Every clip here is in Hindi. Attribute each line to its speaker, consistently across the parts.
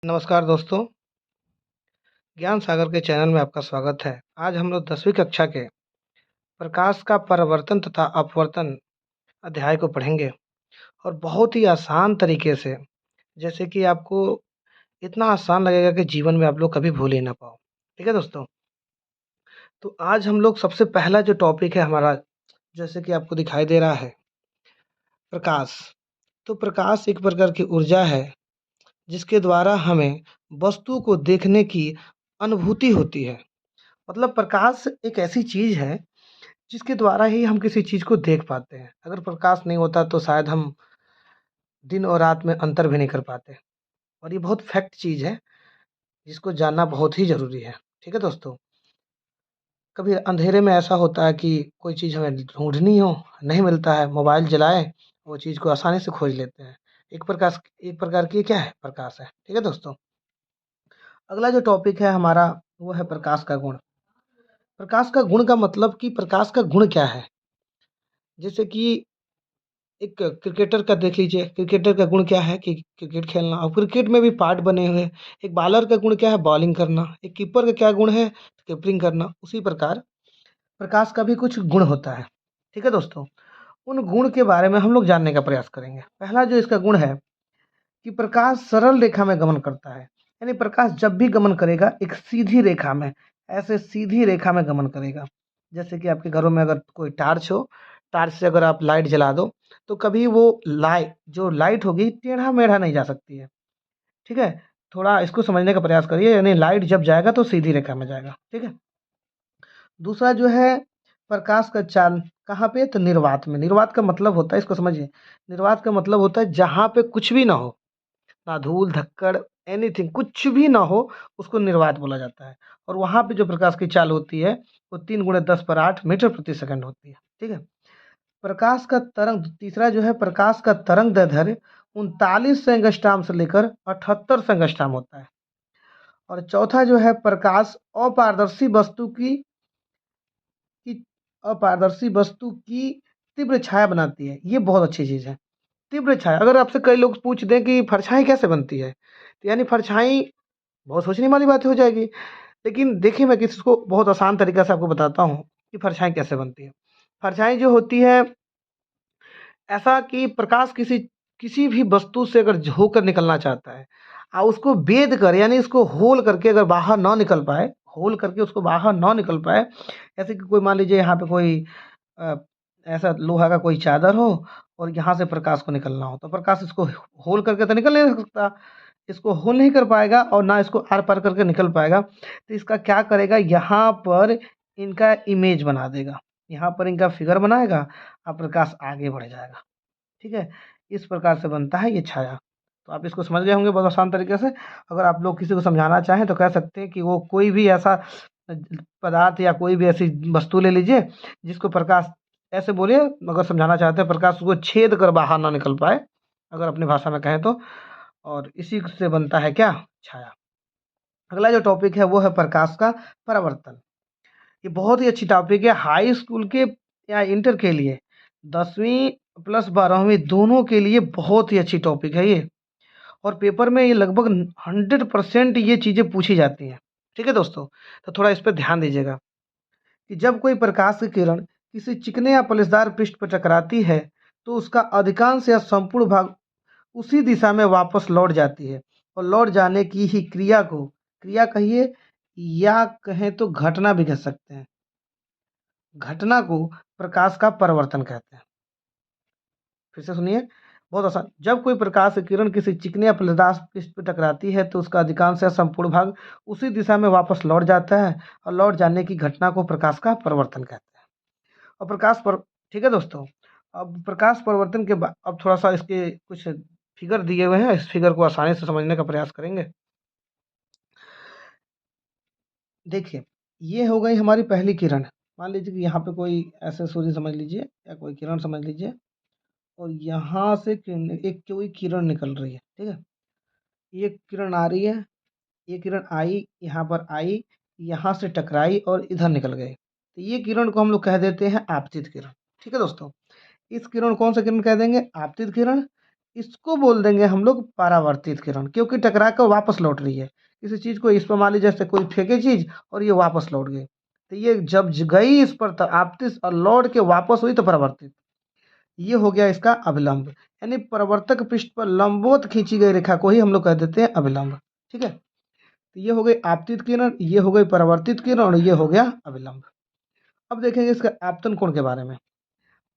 Speaker 1: नमस्कार दोस्तों, ज्ञान सागर के चैनल में आपका स्वागत है। आज हम लोग 10वीं कक्षा के प्रकाश का परावर्तन तथा अपवर्तन अध्याय को पढ़ेंगे और बहुत ही आसान तरीके से, जैसे कि आपको इतना आसान लगेगा कि जीवन में आप लोग कभी भूल ही ना पाओ। ठीक है दोस्तों? तो आज हम लोग सबसे पहला जो टॉपिक है हमारा, जैसे कि आपको दिखाई दे रहा है, प्रकाश। तो प्रकाश एक प्रकार की ऊर्जा है, जिसके द्वारा हमें वस्तु को देखने की अनुभूति होती है। मतलब प्रकाश एक ऐसी चीज़ है जिसके द्वारा ही हम किसी चीज़ को देख पाते हैं। अगर प्रकाश नहीं होता तो शायद हम दिन और रात में अंतर भी नहीं कर पाते, और ये बहुत फैक्ट चीज़ है जिसको जानना बहुत ही ज़रूरी है। ठीक है दोस्तों? कभी अंधेरे में ऐसा होता है कि कोई चीज़ हमें ढूँढनी हो, नहीं मिलता है, मोबाइल जलाएँ, वो चीज़ को आसानी से खोज लेते हैं। एक प्रकार की क्या है? प्रकाश है। ठीक है दोस्तों? अगला जो टॉपिक है हमारा, वो है प्रकाश का गुण। प्रकाश का गुण का मतलब कि प्रकाश का गुण क्या है? जैसे कि एक क्रिकेटर का देख लीजिए, क्रिकेटर का गुण क्या है कि क्रिकेट खेलना, और क्रिकेट में भी पार्ट बने हुए हैं। एक बॉलर का गुण क्या है? बॉलिंग करना। एक कीपर का क्या गुण है? कीपिंग करना। उसी प्रकार प्रकाश का भी कुछ गुण होता है। ठीक है दोस्तों? उन गुण के बारे में हम लोग जानने का प्रयास करेंगे। पहला जो इसका गुण है कि प्रकाश सरल रेखा में गमन करता है। यानी प्रकाश जब भी गमन करेगा एक सीधी रेखा में, ऐसे सीधी रेखा में गमन करेगा। जैसे कि आपके घरों में अगर कोई टार्च हो, टार्च से अगर आप लाइट जला दो, तो कभी वो लाइट होगी टेढ़ा-मेढ़ा नहीं जा सकती है। ठीक है? थोड़ा इसको समझने का प्रयास करिए, यानी लाइट जब जाएगा तो सीधी रेखा में जाएगा। ठीक है? दूसरा जो है, प्रकाश का चाल कहाँ पे? तो निर्वात में। निर्वात का मतलब होता है, इसको समझिए, निर्वात का मतलब होता है जहाँ पे कुछ भी ना हो, ना धूल धक्कड़, एनीथिंग, कुछ भी ना हो, उसको निर्वात बोला जाता है। और वहाँ पे जो प्रकाश की चाल होती है वो 3 × 10⁸ मीटर प्रति सेकंड होती है। ठीक है? प्रकाश का तरंग, तीसरा जो है, प्रकाश का तरंग दैर्ध्य 39 एंगस्ट्रॉम से लेकर 78 एंगस्ट्रॉम होता है। और चौथा जो है, प्रकाश अपारदर्शी वस्तु की अपारदर्शी वस्तु की तीव्र छाया बनाती है। ये बहुत अच्छी चीज़ है। तीव्र छाया, अगर आपसे कई लोग पूछ दें कि परछाई कैसे बनती है, तो यानी परछाई, बहुत सोचने वाली बात हो जाएगी। लेकिन देखिए, मैं किसी को बहुत आसान तरीक़ा से आपको बताता हूँ कि परछाई कैसे बनती है। परछाई जो होती है, ऐसा कि प्रकाश किसी किसी भी वस्तु से अगर होकर निकलना चाहता है, उसको बेध कर, यानी इसको होल करके अगर बाहर ना निकल पाए, होल करके उसको बाहर ना निकल पाए, जैसे कि कोई मान लीजिए यहाँ पे कोई अ, ऐसा लोहा का कोई चादर हो और यहाँ से प्रकाश को निकलना हो, तो प्रकाश इसको होल करके तो निकल नहीं सकता, इसको होल नहीं कर पाएगा और ना इसको आर-पार करके निकल पाएगा। तो इसका क्या करेगा, यहाँ पर इनका इमेज बना देगा, यहाँ पर इनका फिगर बनाएगा और प्रकाश आगे बढ़ जाएगा। ठीक है? इस प्रकार से बनता है ये छाया। तो आप इसको समझ गए होंगे बहुत आसान तरीके से। अगर आप लोग किसी को समझाना चाहें तो कह सकते हैं कि वो कोई भी ऐसा पदार्थ या कोई भी ऐसी वस्तु ले लीजिए जिसको प्रकाश, ऐसे बोलिए, अगर समझाना चाहते हैं, प्रकाश उसको छेद कर बाहर ना निकल पाए, अगर अपनी भाषा में कहें तो। और इसी से बनता है क्या? छाया। अगला जो टॉपिक है वो है प्रकाश का परावर्तन। ये बहुत ही अच्छी टॉपिक है हाई स्कूल के या इंटर के लिए, 10वीं प्लस 12वीं दोनों के लिए बहुत ही अच्छी टॉपिक है ये। और पेपर में ये लगभग 100% ये चीज़ें पूछी जाती हैं। ठीक है दोस्तों? तो थोड़ा इस पे ध्यान दीजिएगा कि जब कोई प्रकाश की किरण किसी चिकने या पलिसदार पृष्ठ पर टकराती है, तो उसका अधिकांश या संपूर्ण भाग उसी दिशा में वापस लौट जाती है। और लौट जाने की ही क्रिया को, क्रिया कहिए या कहें तो घटना भी कह सकते हैं, घटना को प्रकाश का परावर्तन कहते हैं। फिर से सुनिए, बहुत आसान। जब कोई प्रकाश की किरण किसी चिकने या फलदार पृष्ठ पर टकराती है, तो उसका अधिकांश या संपूर्ण भाग उसी दिशा में वापस लौट जाता है, और लौट जाने की घटना को प्रकाश का परावर्तन कहते हैं। और प्रकाश पर, ठीक है दोस्तों? अब प्रकाश परावर्तन के बाद अब थोड़ा-सा इसके कुछ फिगर दिए हुए हैं, इस फिगर को आसानी से समझने का प्रयास करेंगे। देखिए, ये हो गई हमारी पहली किरण। मान लीजिए कि यहाँ पे कोई ऐसे सूर्य समझ लीजिए या कोई किरण समझ लीजिए, और यहाँ से एक कोई किरण निकल रही है, ठीक है? ये किरण आ रही है, ये किरण आई, यहाँ पर आई, यहाँ से टकराई और इधर निकल गई। तो ये किरण को हम लोग कह देते हैं आपतित किरण। ठीक है दोस्तों? इस किरण, कौन सा किरण कह देंगे? आपतित किरण। इसको बोल देंगे हम लोग परावर्तित किरण, क्योंकि टकरा कर वापस लौट रही है। किसी चीज़ को इस पर मान लीजिए जैसे कोई फेंके चीज़ और ये वापस लौट गई, तो ये जब गई इस पर तो आपतित और लौट के वापस हुई तो परावर्तित। ये हो गया इसका अभिलंब, यानी परावर्तक पृष्ठ पर लंबवत खींची गई रेखा को ही हम लोग कह देते हैं अभिलंब। ठीक है, तो ये हो गई आपतित किरण, ये हो गई परावर्तित किरण और ये हो गया अभिलंब। अब देखेंगे इसका आपतन कोण के बारे में।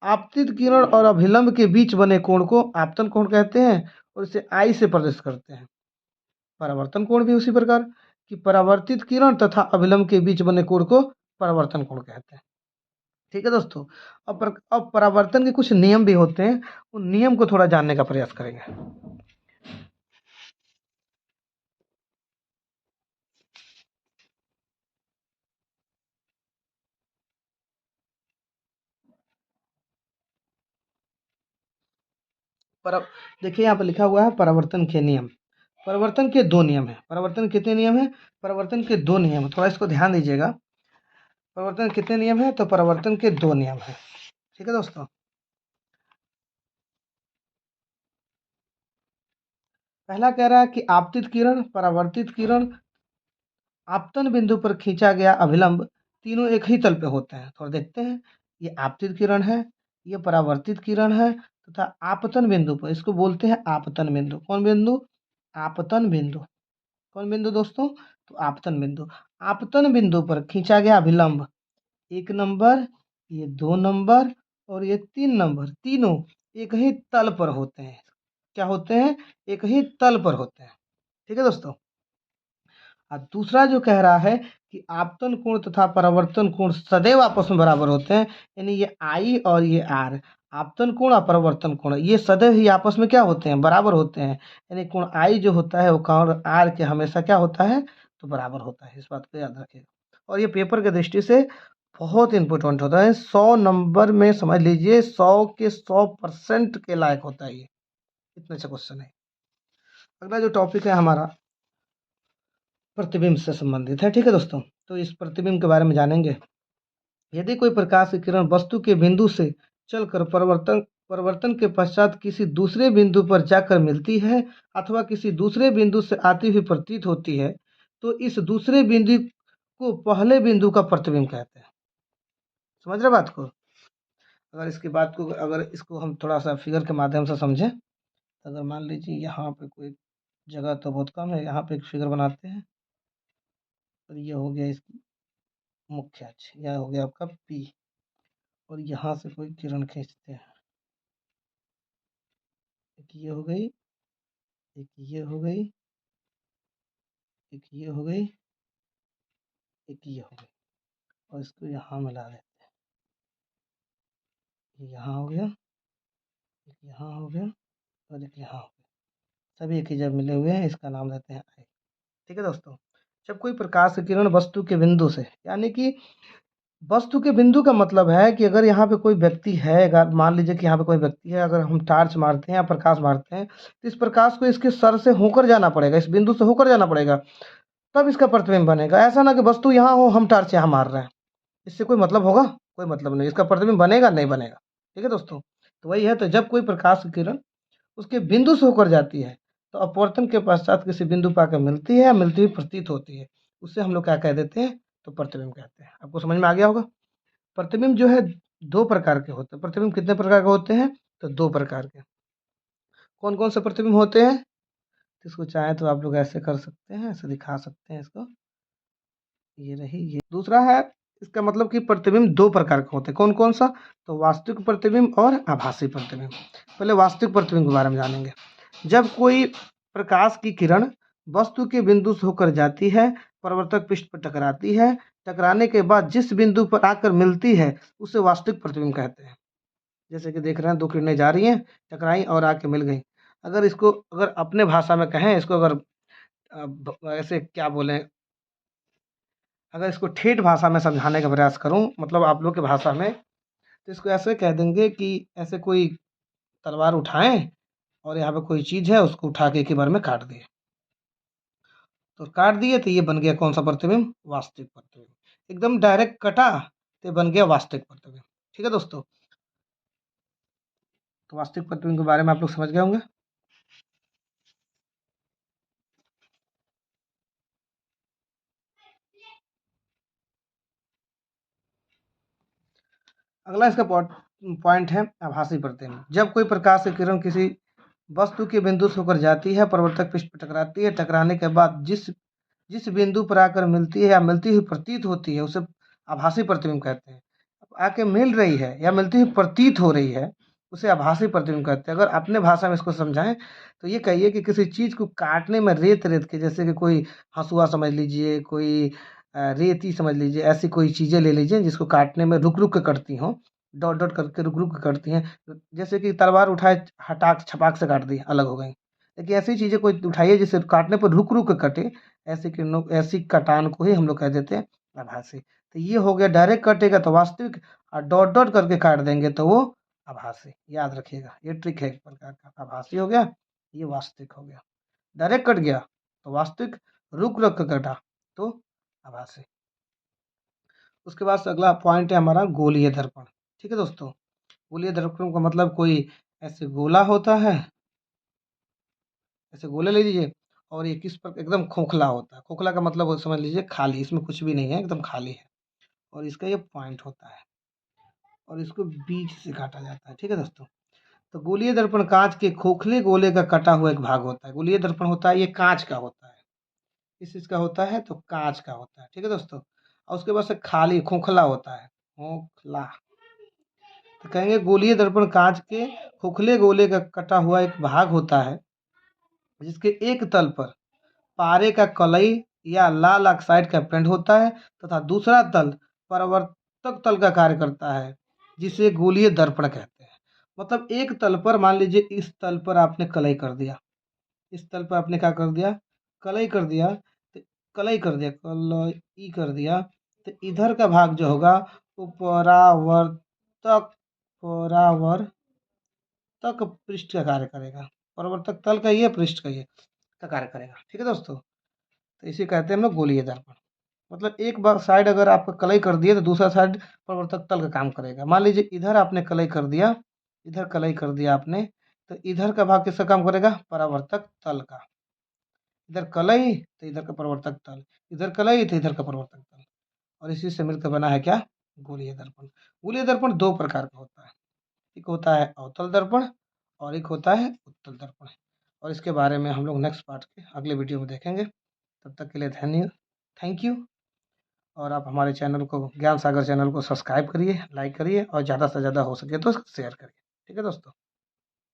Speaker 1: आपतित किरण और अभिलंब के बीच बने कोण को आपतन कोण कहते हैं और इसे आई से प्रदर्शित करते हैं। परावर्तन कोण भी उसी प्रकार कि परावर्तित किरण तथा अभिलंब के बीच बने कोण को परावर्तन कोण कहते हैं। ठीक है दोस्तों, अब परावर्तन के कुछ नियम भी होते हैं, उन नियम को थोड़ा जानने का प्रयास करेंगे। पर देखिए यहाँ पर लिखा हुआ है परावर्तन के नियम। परिवर्तन के दो नियम हैं। परिवर्तन कितने नियम हैं? परिवर्तन के दो नियम, थोड़ा इसको ध्यान दीजिएगा। परिवर्तन कितने नियम हैं? तो परिवर्तन के दो नियम हैं। ठीक है दोस्तों, पहला कह रहा है कि आपतित किरण, परावर्तित किरण, आपतन बिंदु पर खींचा गया अभिलंब तीनों एक ही तल पे होते हैं। थोड़ा देखते हैं, ये आपतित किरण है, ये परावर्तित किरण है तथा आपतन बिंदु पर, इसको बोलते हैं आपतन बिंदु। कौन बिंदु? आपतन बिंदु। कौन बिंदु दोस्तों? तो आपतन बिंदु। आपतन बिंदु पर खींचा गया अभिलंब 1 नंबर, ये 2 नंबर और ये 3 नंबर, तीनों एक ही तल पर होते हैं। क्या होते हैं? एक ही तल पर होते हैं। ठीक है दोस्तों, और दूसरा जो कह रहा है कि आपतन कोण तथा परावर्तन कोण सदैव आपस में बराबर होते हैं, यानी ये आई और ये आर, आपतन कोण और परावर्तन कोण, ये सदैव ही आपस में क्या होते हैं? बराबर होते हैं। यानी कोण आई जो होता है वो कोण आर के हमेशा क्या होता है? तो बराबर होता है। इस बात को याद रखिएगा, और ये पेपर की दृष्टि से बहुत इंपॉर्टेंट होता है। 100 नंबर में समझ लीजिए 100 के 100% के लायक होता है ये, इतना अच्छा क्वेश्चन है। अगला जो टॉपिक है हमारा प्रतिबिंब से संबंधित है। ठीक है दोस्तों, तो इस प्रतिबिंब के बारे में जानेंगे। यदि कोई प्रकाश की किरण वस्तु के बिंदु से चलकर परिवर्तन परिवर्तन के पश्चात किसी दूसरे बिंदु पर जाकर मिलती है अथवा किसी दूसरे बिंदु से आती हुई प्रतीत होती है, तो इस दूसरे बिंदु को पहले बिंदु का प्रतिबिंब कहते हैं। समझ रहे बात को? अगर इसकी बात को, अगर इसको हम थोड़ा सा फिगर के माध्यम से समझें, तो अगर मान लीजिए यहाँ पे कोई जगह तो बहुत कम है, यहाँ पे एक फिगर बनाते हैं, और ये हो गया इसकी मुख्य अक्ष, यह हो गया आपका पी, और यहाँ से कोई किरण खींचते हैं। एक ये हो गई, एक ये हो गई, एक ये हो गई, एक ये हो गई, और इसको यहाँ मिला देते हैं। ये यहाँ हो गया, एक यहाँ हो गया और एक यहाँ हो गया, सभी एक ही जगह मिले हुए हैं, इसका नाम देते हैं आई। ठीक है दोस्तों, जब कोई प्रकाश की किरण वस्तु के बिंदु से, यानी कि वस्तु के बिंदु का मतलब है कि अगर यहाँ पे कोई व्यक्ति है, अगर मान लीजिए कि यहाँ पे कोई व्यक्ति है, अगर हम टार्च मारते हैं या प्रकाश मारते हैं, तो इस प्रकाश को इसके सर से होकर जाना पड़ेगा, इस बिंदु से होकर जाना पड़ेगा, तब इसका प्रतिबिंब बनेगा। ऐसा ना कि वस्तु यहाँ हो, हम टार्च यहाँ मार रहे हैं, इससे कोई मतलब होगा? कोई मतलब नहीं, इसका प्रतिबिंब बनेगा नहीं बनेगा। ठीक है दोस्तों, तो वही है। तो जब कोई प्रकाश की किरण उसके बिंदु से होकर जाती है, तो अपवर्तन के पश्चात किसी बिंदु पर आकर मिलती है या मिलती हुई प्रतीत होती है, उससे हम लोग क्या कह देते हैं? तो प्रतिबिंब कहते हैं। आपको समझ में आ गया होगा। प्रतिबिंब जो है दो प्रकार के होते हैं। प्रतिबिंब कितने प्रकार के होते हैं? तो दो प्रकार के। कौन कौन से प्रतिबिंब होते हैं? तो इसको चाहे तो आप लोग ऐसे कर सकते हैं, ऐसे दिखा सकते हैं इसको, ये रही। ये दूसरा है, इसका मतलब कि प्रतिबिंब दो प्रकार के होते हैं। कौन कौन सा? तो वास्तविक प्रतिबिंब और आभासी प्रतिबिंब। पहले वास्तविक प्रतिबिंब के बारे में जानेंगे। जब कोई प्रकाश की किरण वस्तु के बिंदु से होकर जाती है, परावर्तक पृष्ठ पर टकराती है, टकराने के बाद जिस बिंदु पर आकर मिलती है उसे वास्तविक प्रतिबिंब कहते हैं। जैसे कि देख रहे हैं, दो किरणें जा रही हैं, टकराई और आके मिल गई। अगर इसको, अगर अपने भाषा में कहें इसको, अगर ऐसे क्या बोलें, अगर इसको ठेठ भाषा में समझाने का प्रयास करूं, मतलब आप लोग की भाषा में, तो इसको ऐसे कह देंगे कि ऐसे कोई तलवार उठाएं और यहाँ पे कोई चीज़ है, उसको उठा के एक ही बार में काट दिए, तो काट दिए तो ये बन गया कौन सा प्रतिबिंब? वास्तविक प्रतिबिंब। एकदम डायरेक्ट कटा तो बन गया वास्तविक प्रतिबिंब। ठीक है दोस्तों, तो वास्तविक प्रतिबिंब के बारे में आप लोग समझ गए होंगे। अगला इसका पॉइंट है आभासी प्रतिबिंब। जब कोई प्रकाश की किरण किसी वस्तु के बिंदु से होकर जाती है, परावर्तक पृष्ठ पर टकराती है, टकराने के बाद जिस जिस बिंदु पर आकर मिलती है या मिलती हुई प्रतीत होती है उसे आभासी प्रतिबिंब कहते हैं। आके मिल रही है या मिलती हुई प्रतीत हो रही है उसे आभासी प्रतिबिंब कहते हैं। अगर अपने भाषा में इसको समझाएं तो ये कहिए कि किसी चीज़ को काटने में रेत रेत के, जैसे कि कोई हंसुआ समझ लीजिए, कोई रेती समझ लीजिए, ऐसी कोई चीज़ें ले लीजिए जिसको काटने में रुक रुक के कटती हों, डॉट डॉट करके रुक रुक के कटती हैं। जैसे कि तलवार उठाए, हटाक छपाक से काट दी, अलग हो गई। लेकिन ऐसी चीज़ें कोई उठाइए जिसे काटने पर रुक रुक के कटे, ऐसी किरणों, ऐसी कटान को ही हम लोग कह देते हैं आभासी। तो ये हो गया डायरेक्ट कटेगा तो वास्तविक, और डॉट डॉट करके काट देंगे तो वो आभासी। याद रखिएगा, ये ट्रिक है एक प्रकार का। आभासी हो गया, ये वास्तविक हो गया। डायरेक्ट कट गया तो वास्तविक, रुक रुक के कटा तो आभासी। उसके बाद से अगला पॉइंट है हमारा गोलीय दर्पण। ठीक है दोस्तों, गोलीय दर्पण का मतलब कोई ऐसे गोला होता है, ऐसे गोले ले लीजिए, और ये किस पर एकदम खोखला होता है। खोखला का मतलब वो समझ लीजिए खाली, इसमें कुछ भी नहीं है, एकदम खाली है, और इसका ये पॉइंट होता है और इसको बीच से काटा जाता है। ठीक है दोस्तों, तो गोलीय दर्पण कांच के खोखले गोले का कटा हुआ एक भाग होता है। गोलीय दर्पण होता है, ये कांच का होता है। इस चीज का होता है तो कांच का होता है। ठीक है दोस्तों, और उसके बाद से खाली खोखला होता है, खोखला। तो कहेंगे गोलीय दर्पण कांच के खोखले गोले का कटा हुआ एक भाग होता है जिसके एक तल पर पारे का कलई या लाल ऑक्साइड का पेंट होता है तथा दूसरा तल परावर्तक तल का कार्य करता है जिसे गोलीय दर्पण कहते हैं। मतलब एक तल पर, मान लीजिए इस तल पर आपने कलई कर दिया, इस तल पर आपने क्या कर दिया, कलई कर दिया, तो कलई कर दिया, कलई कर दिया, तो इधर का भाग जो होगा वो परावर्तक परावर्तक पृष्ठ का कार्य करेगा। परावर्तक तल का ये, पृष्ठ का ये का कार्य करेगा। ठीक है दोस्तों, तो इसे कहते हैं हम लोग गोलीय दर्पण। मतलब एक बार साइड अगर आप कलई कर दिए तो दूसरा साइड प्रवर्तक तल का काम करेगा। मान लीजिए इधर आपने कलई कर दिया, इधर कलई कर दिया आपने, तो इधर का भाग किसका काम करेगा, परावर्तक तल का। इधर कलई तो इधर का प्रवर्तक तल, इधर कलई तो इधर का प्रवर्तक तल, और इसी से मिलकर बना है क्या, गोलीय दर्पण। गोलीय दर्पण दो प्रकार का होता है, एक होता है अवतल दर्पण और एक होता है उत्तल दर्पण। और इसके बारे में हम लोग नेक्स्ट पार्ट के अगले वीडियो में देखेंगे। तब तक के लिए थैंक यू। और आप हमारे चैनल को, ज्ञान सागर चैनल को सब्सक्राइब करिए, लाइक करिए और ज़्यादा से ज़्यादा हो सके तो शेयर करिए। ठीक है दोस्तों।